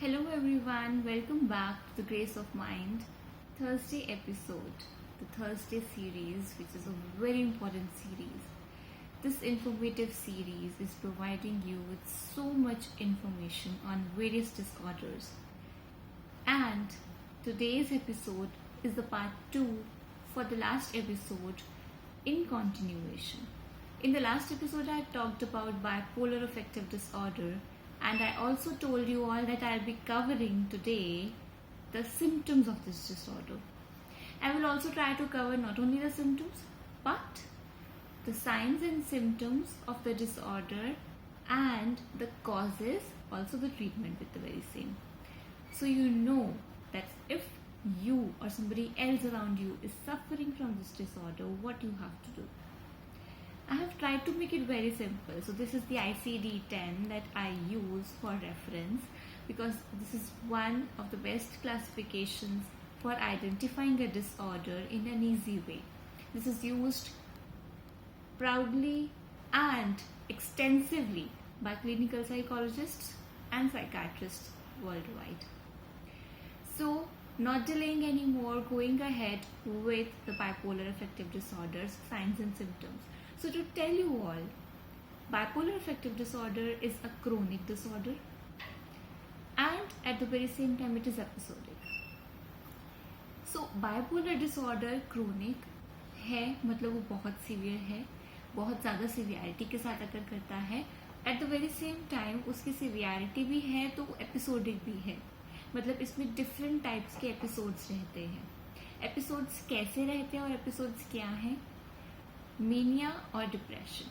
Hello everyone, welcome back to the Grace of Mind Thursday episode, the Thursday series, which is a very important series. This informative series is providing you with so much information on various disorders. And today's episode is the part 2 for the last episode in continuation. In the last episode, I talked about bipolar affective disorder, and I also told you all that I'll be covering today the symptoms of this disorder. I will also try to cover not only the symptoms but the signs and symptoms of the disorder and the causes, also the treatment with the very same. So you know that if you or somebody else around you is suffering from this disorder, what you have to do. I have tried to make it very simple. So this is the ICD-10 that I use for reference because this is one of the best classifications for identifying a disorder in an easy way. This is used proudly and extensively by clinical psychologists and psychiatrists worldwide. So, not delaying anymore, going ahead with the bipolar affective disorders, signs and symptoms. So to tell you all, bipolar affective disorder is a chronic disorder and at the very same time it is episodic. So bipolar disorder chronic है, मतलब वो बहुत severe है, बहुत ज़्यादा severity के साथ अगर करता है. At the very same time उसकी सीवियरिटी भी है तो एपिसोडिक भी है, मतलब इसमें डिफरेंट टाइप्स के एपिसोड्स रहते हैं. एपिसोड्स कैसे रहते हैं और एपिसोड्स क्या हैं? मेनिया और depression.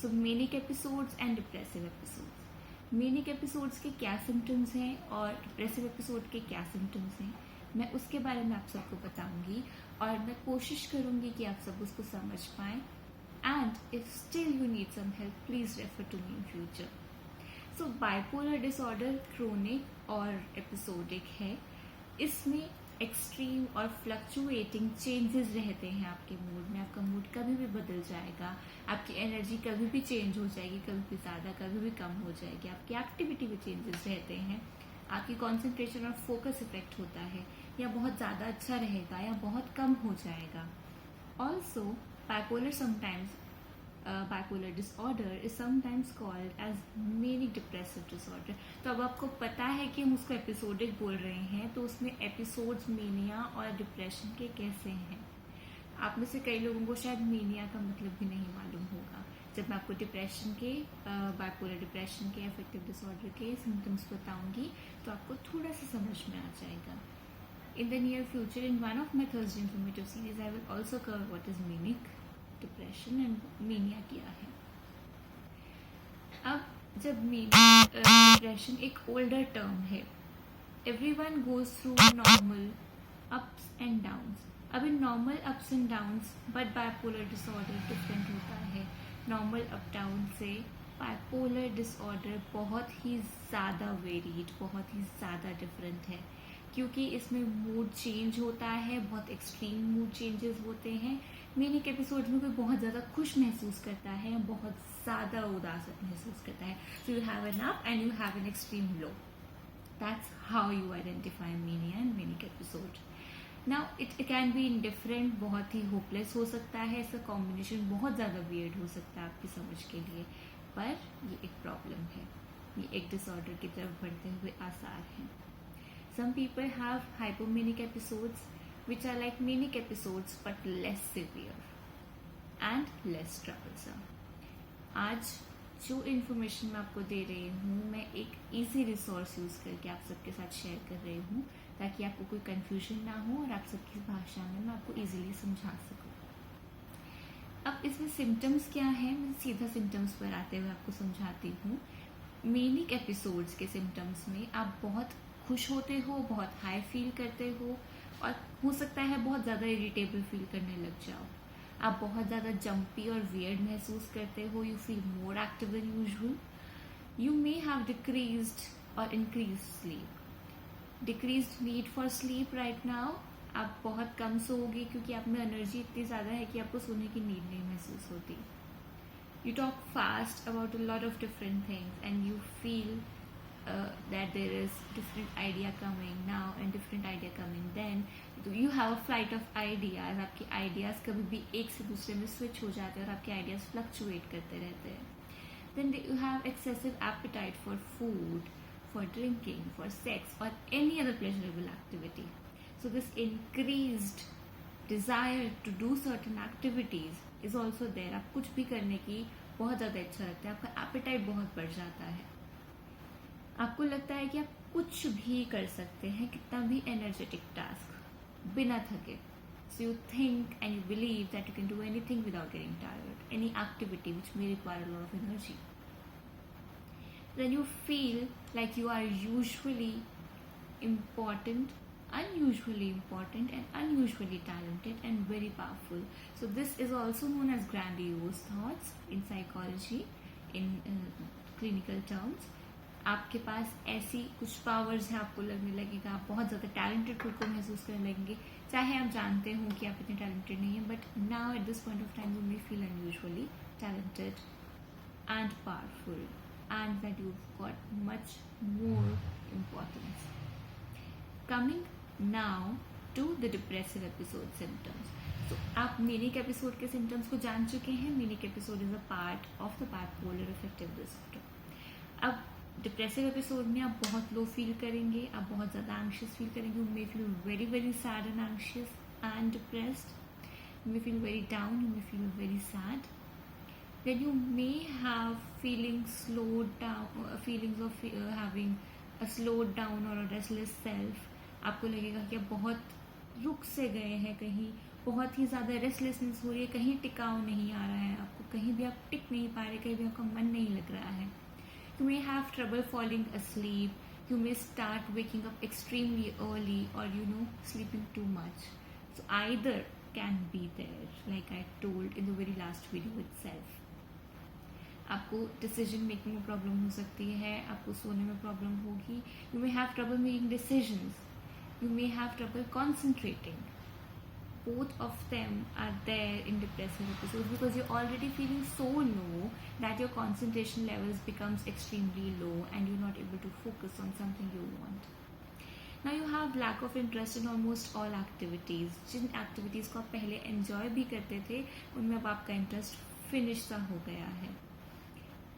So manic episodes and depressive episodes. Manic episodes के क्या सिम्टम्स हैं और डिप्रेसिव एपिसोड के क्या सिम्टम्स हैं, मैं उसके बारे में आप सबको बताऊंगी और मैं कोशिश करूंगी कि आप सब उसको समझ पाएं. And if still you need some help, please refer to me in future. So bipolar disorder chronic और एपिसोडिक है. इसमें एक्सट्रीम और फ्लक्चुएटिंग चेंजेस रहते हैं आपके मूड में. आपका मूड कभी भी बदल जाएगा, आपकी एनर्जी कभी भी चेंज हो जाएगी, कभी भी ज़्यादा कभी भी कम हो जाएगी. आपकी एक्टिविटी में चेंजेस रहते हैं, आपकी कंसंट्रेशन और फोकस इफेक्ट होता है, या बहुत ज़्यादा अच्छा रहेगा या बहुत कम हो जाएगा. Also bipolar sometimes bipolar disorder is sometimes called as manic depressive disorder. तो अब आपको पता है कि हम उसको एपिसोडिक बोल रहे हैं, तो उसमें एपिसोड्स मेनिया और डिप्रेशन के कैसे हैं. आप में से कई लोगों को शायद मेनिया का मतलब भी नहीं मालूम होगा. जब मैं आपको डिप्रेशन के बाइपोलर डिप्रेशन के अफेक्टिव डिसऑर्डर के सिम्टम्स बताऊंगी तो आपको थोड़ा सा समझ में आ जाएगा. In the near future, in one of my Thursday informative series, I will also cover what is manic depression and mania क्या है. अब जब डिप्रेशन एक ओल्डर टर्म है, everyone goes through normal ups and downs. अब इन normal ups and downs but bipolar disorder different होता है. नॉर्मल अप डाउन से बाइपोलर डिसऑर्डर बहुत ही ज़्यादा वेरीड, बहुत ही ज़्यादा डिफरेंट है, क्योंकि इसमें मूड चेंज होता है, बहुत एक्सट्रीम मूड चेंजेस होते हैं. मेनिक एपिसोड में कोई बहुत ज़्यादा खुश महसूस करता है, बहुत ज़्यादा उदास महसूस करता है. So you have an up and you have an extreme low. That's how you identify mania and manic episode. Now it can be indifferent, बहुत ही होपलेस हो सकता है. इसका कॉम्बिनेशन बहुत ज़्यादा वियर्ड हो सकता है आपकी समझ के लिए, पर ये एक प्रॉब्लम है, ये एक डिसऑर्डर की तरफ बढ़ते हुए आसार हैं. Some people have hypomanic episodes which are like manic episodes but less severe and less troublesome. आज जो इन्फॉर्मेशन मैं आपको दे रही हूँ, मैं एक इजी रिसोर्स यूज़ करके आप सबके साथ शेयर कर रही हूँ, ताकि आपको कोई कन्फ्यूजन ना हो और आप सबकी भाषा में मैं आपको इजीली समझा सकूँ. अब इसमें सिम्टम्स क्या हैं, मैं सीधा सिम्टम्स पर आते हुए आपको समझाती हूँ. मेनिक एपिसोड्स के सिम्टम्स में आप बहुत खुश होते हो, बहुत हाई फील करते हो, और हो सकता है बहुत ज़्यादा इरिटेबल फील करने लग जाओ. आप बहुत ज़्यादा जंपी और वियर्ड महसूस करते हो. You feel more active than usual. You may have decreased और increase sleep, decreased need for sleep right now. आप बहुत कम सोओगे क्योंकि आप में एनर्जी इतनी ज़्यादा है कि आपको सोने की नीड नहीं महसूस होती. You talk fast about a lot of different things and you feel that there is different idea coming now and different idea coming then. तो you have a flight of ideas. आपके ideas कभी भी एक से दूसरे में switch हो जाते हैं और आपके ideas fluctuate करते रहते हैं. Then you have excessive appetite for food, for drinking, for sex or any other pleasurable activity. So this increased desire to do certain activities is also there. आप कुछ भी करने की बहुत ज़्यादा इच्छा रखते हैं, आपका appetite बहुत बढ़ जाता है, आपको लगता है कि आप कुछ भी कर सकते हैं, कितना भी एनर्जेटिक टास्क बिना थके. So you think and you believe that you can do anything without getting tired, any activity which may require a lot of energy. Then you feel like you are usually important, unusually important and unusually talented and very powerful. So this is also known as grandiose thoughts in psychology, in clinical terms. आपके पास ऐसी कुछ powers हैं, आपको लगने लगेगा आप बहुत ज़्यादा टैलेंटेड खुद को महसूस करने लगेंगे, चाहे आप जानते हो कि आप इतने टैलेंटेड नहीं हैं, but now at this point of time you may feel unusually talented and powerful and that you got much more importance. Coming now to the depressive episode symptoms. तो आप मीनिक एपिसोड के सिम्टम्स को जान चुके हैं. Manic episode is a part of the bipolar affective disorder. अब depressive episode में आप बहुत लो फील करेंगे, आप बहुत ज़्यादा एंग्शियस फील करेंगे. You may feel very very sad and anxious and depressed. You may feel very down, you may feel very sad. Then you may have feelings slowed down, feelings of having a slowed down और a restless self. आपको लगेगा कि आप बहुत रुक से गए हैं कहीं, बहुत ही ज़्यादा रेस्टलेसनेस हो रही है, कहीं टिकाव नहीं आ रहा है आपको, कहीं भी आप टिक नहीं पा रहे, कहीं भी आपका मन नहीं लग रहा है. You may have trouble falling asleep. You may start waking up extremely early or sleeping too much. So either can be there, like I told in the very last video itself. आपको decision making में problem हो सकती है, आपको सोने में problem होगी. You may have trouble making decisions. You may have trouble concentrating. Both of them are there in depressive episodes because you're already feeling so low that your concentration levels becomes extremely low and you're not able to focus on something you want. Now you have lack of interest in almost all activities. Jin activities को आप पहले enjoy भी करते थे, उनमें अब आपका interest finish सा हो गया है.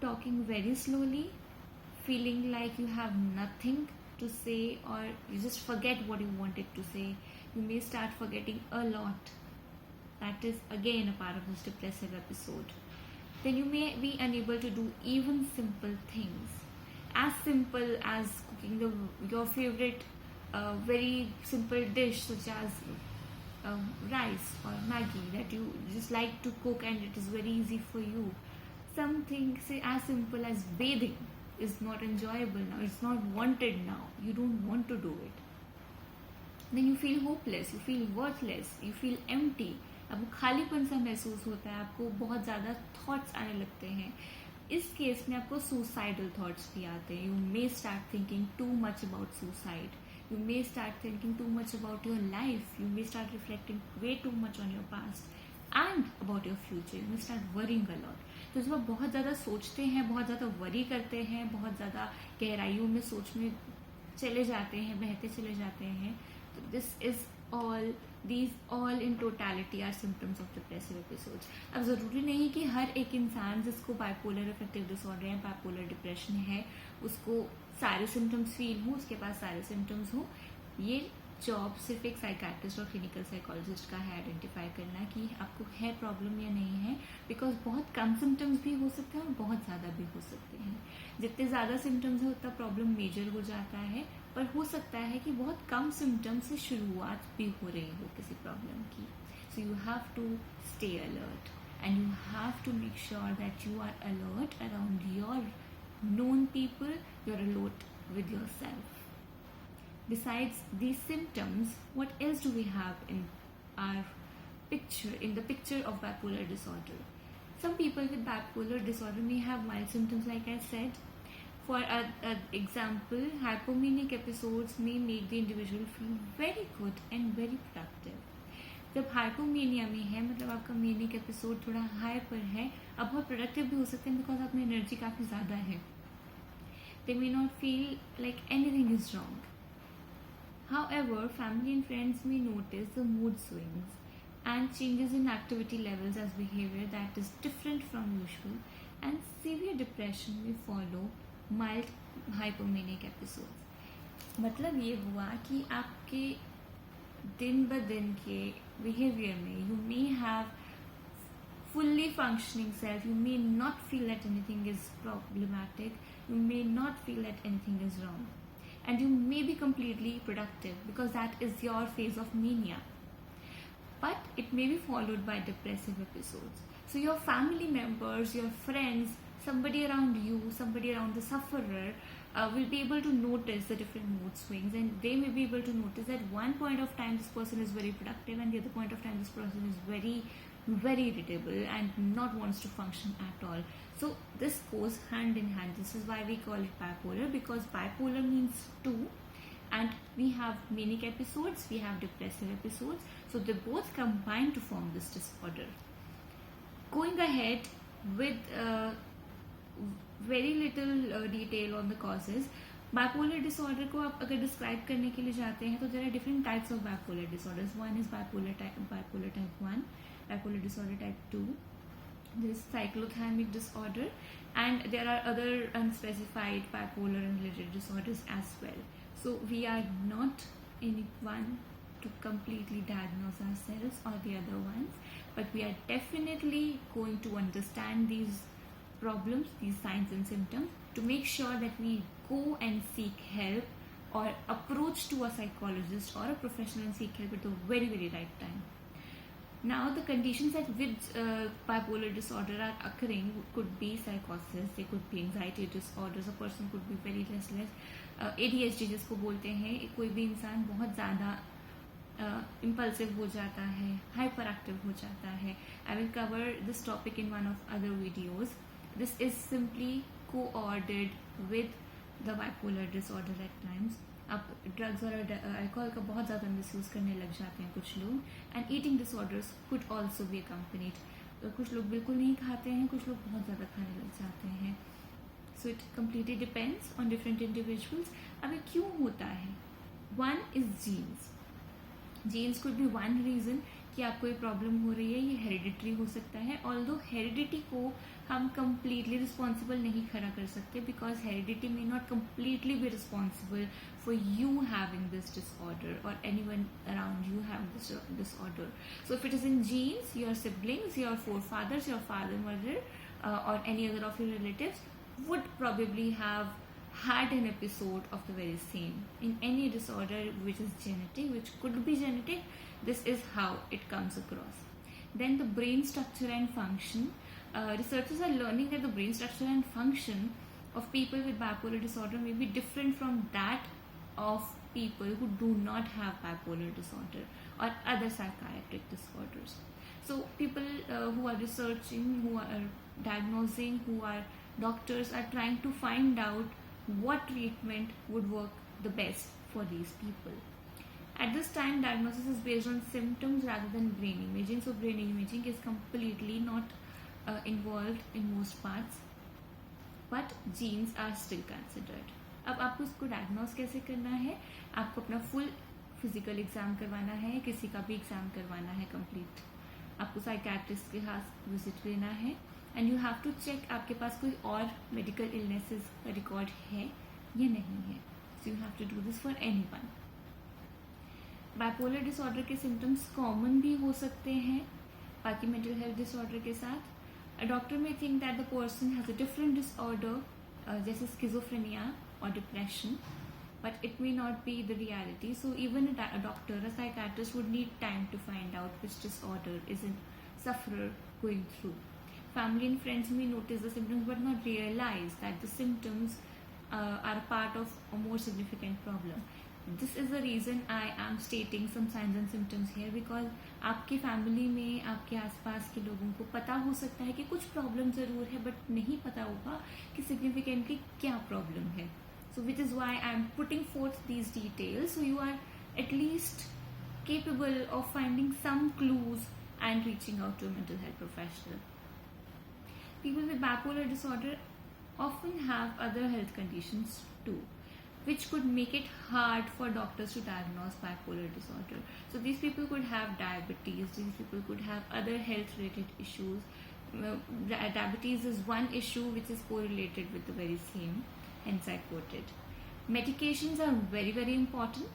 Talking very slowly, feeling like you have nothing to say or you just forget what you wanted to say. You may start forgetting a lot. That is again a part of this depressive episode. Then you may be unable to do even simple things, as simple as cooking your favorite very simple dish such as rice or Maggi that you just like to cook and it is very easy for you. Something say as simple as bathing is not enjoyable now, it's not wanted now, you don't want to do it. Then you feel hopeless, you feel worthless, you feel empty. आपको खालीपन सा महसूस होता है, आपको बहुत ज़्यादा thoughts आने लगते हैं. इस केस में आपको सुसाइडल थॉट्स भी आते हैं. You may start thinking too much about suicide. You may start thinking too much about your life. You may start reflecting way too much on your past and about your future. You may start worrying a lot. तो जब आप बहुत ज़्यादा सोचते हैं, बहुत ज़्यादा worry करते हैं, बहुत ज़्यादा गहराइयों में सोच में चले जाते हैं, बहते चले जाते हैं, this is these all in totality are symptoms of depressive episodes. अब ज़रूरी नहीं कि हर एक इंसान जिसको बाइपोलर अफेक्टिव डिसऑर्डर या बाइपोलर डिप्रेशन है उसको सारे सिम्टम्स फील हो, उसके पास सारे सिम्टम्स हो. ये जॉब सिर्फ एक साइकाट्रिस्ट और क्लिनिकल साइकोलॉजिस्ट का है आइडेंटिफाई करना कि आपको है प्रॉब्लम या नहीं है, बिकॉज बहुत कम सिम्टम्स भी हो सकते हैं और बहुत ज़्यादा भी हो सकते हैं. जितने ज़्यादा सिम्टम्स है उतना प्रॉब्लम मेजर हो जाता है, पर हो सकता है कि बहुत कम सिम्टम्स से शुरुआत भी हो रही हो किसी प्रॉब्लम की. So you have to stay alert and you have to make sure that you are alert around your known people, you're alert with yourself. Besides these symptoms, what else do we have in our picture, in the picture of bipolar disorder? Some people with bipolar disorder may have mild symptoms, like I said. For example, hypomanic episodes may make the individual feel very good and very productive. जब hypomania में है मतलब आपका manic episode थोड़ा high पर है, आप बहुत प्रोडक्टिव भी हो सकते हैं बिकॉज आप में एनर्जी काफ़ी ज़्यादा है. They may not feel like anything is wrong. However, family and friends may notice the mood swings and changes in activity levels as behavior that is different from usual, and severe depression may follow mild hypomanic episodes. मतलब ये हुआ कि आपके दिन ब दिन के behaviour में you may have fully functioning self, you may not feel that anything is problematic, you may not feel that anything is wrong, and you may be completely productive because that is your phase of mania, but it may be followed by depressive episodes. So your family members, your friends, somebody around you, somebody around the sufferer will be able to notice the different mood swings, and they may be able to notice that one point of time this person is very productive and the other point of time this person is very irritable and not wants to function at all. So this goes hand in hand. This is why we call it bipolar, because bipolar means two, and we have manic episodes, we have depressive episodes, so they both combine to form this disorder. Going ahead with very little detail on the causes, bipolar disorder को आप अगर describe करने के लिए जाते हैं तो there are different types of bipolar disorders. One is bipolar type 1, bipolar disorder type 2, there is cyclothymic disorder, and there are other unspecified bipolar and related disorders as well. So we are not anyone to completely diagnose ourselves or the other ones, but we are definitely going to understand these problems, these signs and symptoms, to make sure that we go and seek help or approach to a psychologist or a professional and seek help at the very right time. Now, the conditions at which bipolar disorder are occurring could be psychosis, they could be anxiety disorders, a person could be very restless, ADHD जिसको बोलते हैं, कोई भी इंसान बहुत ज़्यादा impulsive हो जाता है, hyperactive हो जाता है. I will cover this topic in one of other videos. This is simply co-ordered with the bipolar disorder at times. आप ड्रग्स और अल्कोहल का बहुत ज़्यादा मिसयूज़ करने लग जाते हैं कुछ लोग, and eating disorders could also be accompanied. कुछ लोग बिल्कुल नहीं खाते हैं, कुछ लोग बहुत ज़्यादा खाने लग जाते हैं. So it completely depends on different individuals. अब ये क्यों होता है? One is genes. Genes could be one reason कि आपको ये प्रॉब्लम हो रही है. ये हेरिडिटरी हो सकता है, ऑल्दो हेरिडिटी को हम completely रिस्पॉन्सिबल नहीं खड़ा कर सकते, because heredity may not completely be responsible for you having this disorder or anyone around you having this disorder. So if it is in genes, your siblings, your forefathers, your father, mother, or any other of your relatives would probably have had an episode of the very same. In any disorder which is genetic, which could be genetic, this is how it comes across. Then the brain structure and function. Researchers are learning that the brain structure and function of people with bipolar disorder may be different from that of people who do not have bipolar disorder or other psychiatric disorders. So people who are researching, who are diagnosing, who are doctors, are trying to find out what treatment would work the best for these people. At this time, diagnosis is based on symptoms rather than brain imaging. So brain imaging is completely not involved in most parts, but genes are still considered. अब आपको इसको diagnose कैसे करना है? आपको अपना full physical exam करवाना है, किसी का भी एग्जाम करवाना है कंप्लीट. आपको साइकेट्रिस्ट के पास विजिट लेना है, and you have to check आपके पास कोई और मेडिकल इलनेसेस का रिकॉर्ड है या नहीं है. So you have to do this for anyone. Bipolar disorder के सिम्टम्स कॉमन भी हो सकते हैं बाकी मेंटल हेल्थ डिसऑर्डर के साथ. A doctor may think that the person has a different disorder, जैसे schizophrenia or depression, but it may not be the reality. So even a doctor, a psychiatrist would need time to find out which disorder is a sufferer going through. Family and friends may notice the symptoms but not realize that the symptoms are part of a more significant problem. This is the reason I am stating some signs and symptoms here, because आपके family में, आपके आसपास के लोगों को पता हो सकता है कि कुछ प्रॉब्लम ज़रूर है, बट नहीं पता होगा कि सिग्निफिकेंटली क्या प्रॉब्लम है. So which is why I am putting forth these details, so you are at least capable of finding some clues and reaching out to a mental health professional. People with bipolar disorder often have other health conditions too, which could make it hard for doctors to diagnose bipolar disorder. So these people could have diabetes, these people could have other health related issues. Diabetes is one issue which is correlated with the very same, hence I quoted. Medications are very, very important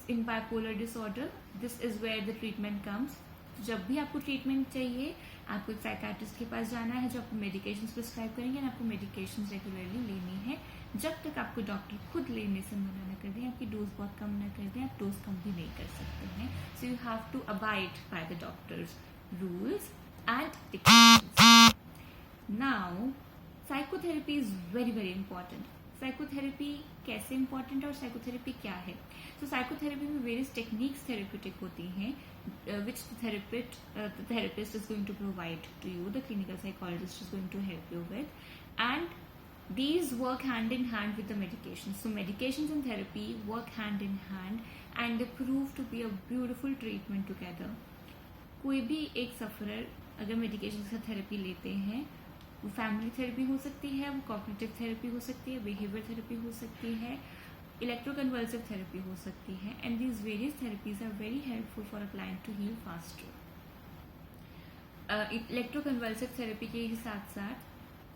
in bipolar disorder. This is where the treatment comes. जब भी आपको treatment चाहिए, आपको एक psychiatrist के पास जाना है जो आपको मेडिकेशंस प्रिस्क्राइब करेंगे, आपको मेडिकेशंस रेगुलरली लेनी है जब तक आपको डॉक्टर खुद लेने से मना न कर दें, आपकी डोज बहुत कम न कर दें, आप डोज कम भी नहीं कर सकते हैं. So you have to abide by the doctor's rules and dictations. Now psychotherapy is very very important. Psychotherapy कैसे इंपॉर्टेंट है और साइकोथेरेपी क्या है? तो साइकोथेरेपी में वेरियस टेक्निक्स थेरेप्यूटिक होती हैं which the therapist is going to provide to you, the clinical psychologist is going to help you with, and these work hand in hand with the medications. So medications and therapy work hand in hand and they prove to be a beautiful treatment together. कोई भी एक sufferer अगर medication का therapy लेते हैं, वो family therapy हो सकती है, वो कॉग्निटिव थेरेपी हो सकती है, बिहेवियर थेरेपी हो सकती है, इलेक्ट्रोकन्वल्सिव थेरेपी हो सकती है, and these various therapies are very helpful for a client to heal faster. Electroconvulsive therapy के साथ साथ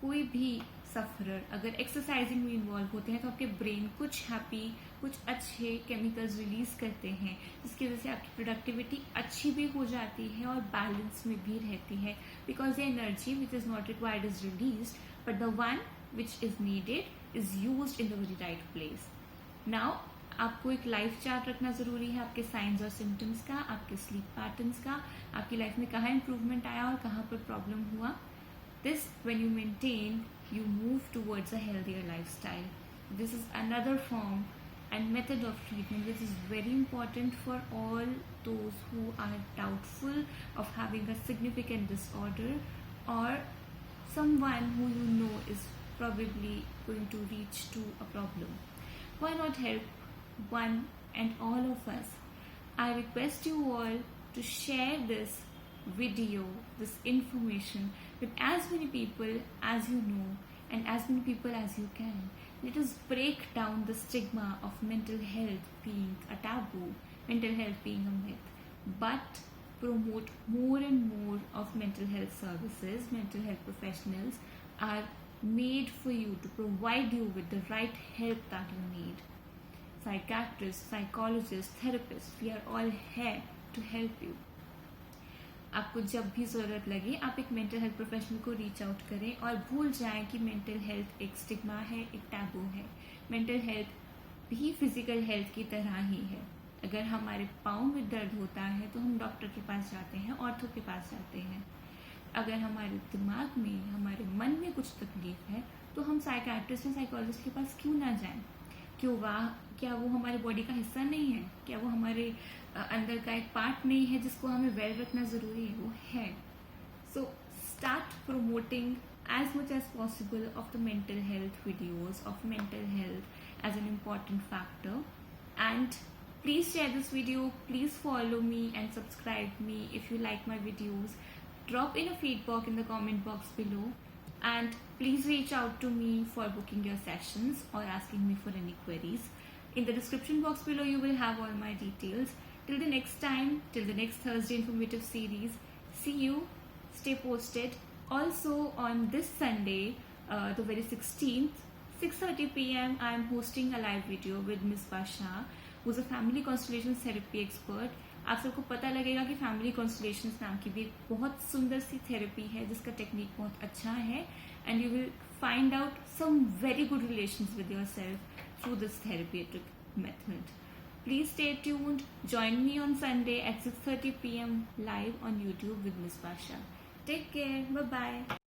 कोई भी सफरर अगर एक्सरसाइजिंग में इन्वॉल्व होते हैं तो आपके ब्रेन कुछ हैप्पी, कुछ अच्छे केमिकल्स रिलीज करते हैं जिसकी वजह से आपकी प्रोडक्टिविटी अच्छी भी हो जाती है और बैलेंस में भी रहती है, because the energy which is not required is release but the one which is needed is used in the very right place. Now आपको एक लाइफ चार्ट रखना जरूरी है आपके साइंस और सिम्टम्स का, आपके स्लीप पैटर्न्स का, आपकी लाइफ में कहाँ इंप्रूवमेंट आया और कहाँ पर प्रॉब्लम हुआ. This when you maintain you move towards a healthier lifestyle. This is another form and method of treatment which is very important for all those who are doubtful of having a significant disorder or someone who you know is probably going to reach to a problem. Why not help one and all of us? I request you all to share this video, this information with as many people as you know and as many people as you can. Let us break down the stigma of mental health being a taboo, mental health being a myth, but promote more and more of mental health services. Mental health professionals are made for you to provide you with the right help that you need. Psychiatrists, psychologists, therapists, we are all here to help you. आपको जब भी ज़रूरत लगे आप एक mental health professional को reach out करें और भूल जाएं कि मेंटल हेल्थ एक स्टिग्मा है, एक टैबू है. मेंटल हेल्थ भी फिजिकल हेल्थ की तरह ही है. अगर हमारे पाँव में दर्द होता है तो हम डॉक्टर के पास जाते हैं, ऑर्थो के पास जाते हैं. अगर हमारे दिमाग में, हमारे मन में कुछ तकलीफ है तो हम साइकियाट्रिस्ट या साइकोलॉजिस्ट के पास क्यों ना जाएं? क्या वो हमारी बॉडी का हिस्सा नहीं है? क्या वो हमारे अंदर का एक पार्ट नहीं है जिसको हमें वेल रखना जरूरी है? वो है. So start promoting as much as possible of the mental health videos, of mental health as an important factor, and please share this video, please follow me and subscribe me if you like my videos. Drop in a feedback in the comment box below, and please reach out to me for booking your sessions or asking me for any queries. In the description box below you will have all my details. Till the next time, till the next Thursday informative series, see you, stay posted. Also on this Sunday, the very 16th, 6:30 p.m. I am hosting a live video with Ms. Basha, who is a family constellation therapy expert. आप सबको पता लगेगा कि family constellations नाम की भी एक बहुत सुंदर सी थेरेपी है जिसका टेक्निक बहुत अच्छा है, and you will find out some very good relations with yourself through this therapeutic method. Please stay tuned. Join me on Sunday at 6:30 p.m. live on YouTube with Ms. Basha. Take care. Bye-bye.